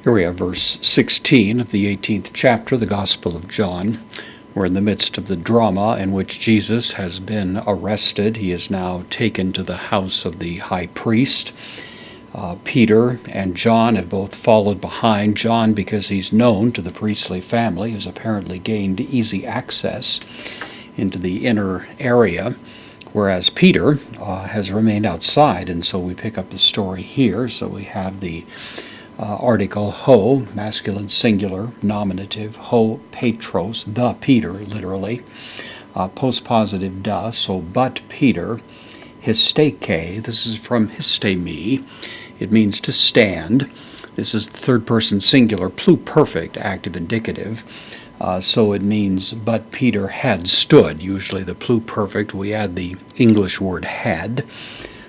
Here we have verse 16 of the 18th chapter of the Gospel of John. We're in the midst of the drama in which Jesus has been arrested. He is now taken to the house of the high priest. Peter and John have both followed behind. John, because he's known to the priestly family, has apparently gained easy access into the inner area, whereas Peter has remained outside. And so we pick up the story here. So we have the article ho, masculine singular, nominative, ho Petros, the Peter, literally, postpositive da, so but Peter, histeke, this is from histemi, it means to stand. This is the third person singular, pluperfect, active indicative, so it means but Peter had stood. Usually the pluperfect, we add the English word had.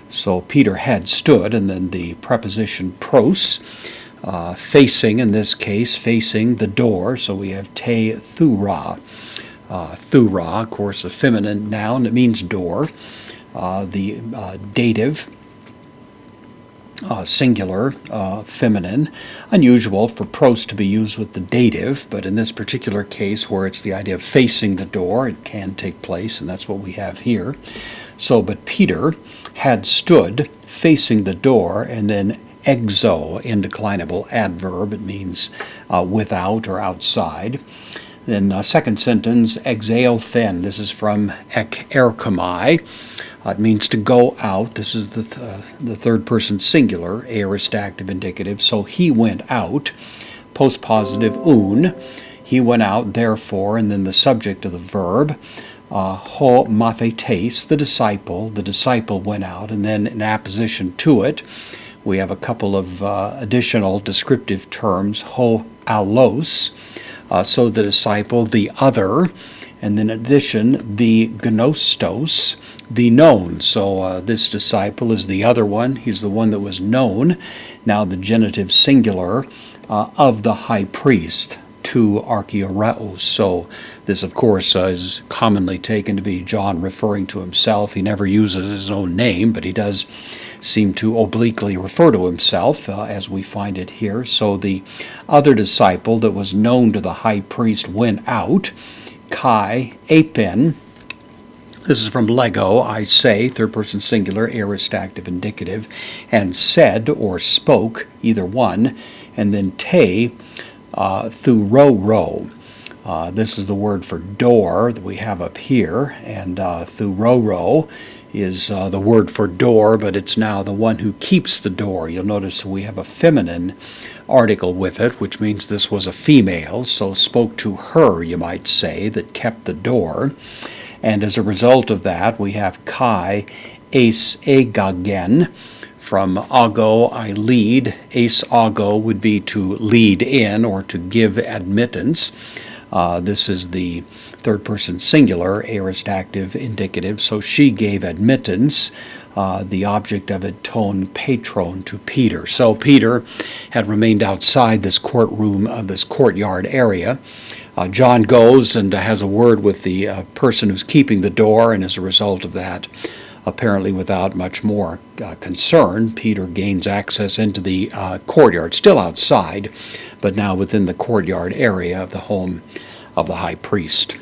So Peter had stood, and then the preposition pros, facing, in this case, facing the door. So we have te thura. Thura, of course, a feminine noun. It means door. The dative, singular, feminine. Unusual for pros to be used with the dative, but in this particular case where it's the idea of facing the door, it can take place, and that's what we have here. So, but Peter had stood facing the door, and then exo, indeclinable adverb, it means without or outside. Then second sentence, exaelthen, this is from ek erkomai. It means to go out. This is the third person singular, aorist active indicative. So he went out, postpositive un. He went out, therefore, and then the subject of the verb, ho mathetes, the disciple went out, and then in apposition to it, we have a couple of additional descriptive terms, ho allos, so the disciple, the other, and then in addition, the gnostos, the known. So this disciple is the other one. He's the one that was known. Now the genitive singular of the high priest, to archaeoreos. So this, of course, is commonly taken to be John referring to himself. He never uses his own name, but he does seem to obliquely refer to himself as we find it here. So the other disciple that was known to the high priest went out, kai apen. This is from Lego, I say, third person singular, aorist active indicative, and said or spoke, either one, and then te, thuroro. This is the word for door that we have up here, and thuroro is the word for door, but it's now the one who keeps the door. You'll notice we have a feminine article with it, which means this was a female, so spoke to her, you might say, that kept the door. And as a result of that, we have kai ace agagen, from ago, I lead. Ace ago would be to lead in or to give admittance. This is the third person singular, aorist active indicative. So she gave admittance, the object of it, ton patron, to Peter. So Peter had remained outside this courtroom, this courtyard area. John goes and has a word with the person who's keeping the door, and as a result of that, apparently without much more concern, Peter gains access into the courtyard, still outside, but now within the courtyard area of the home of the high priest.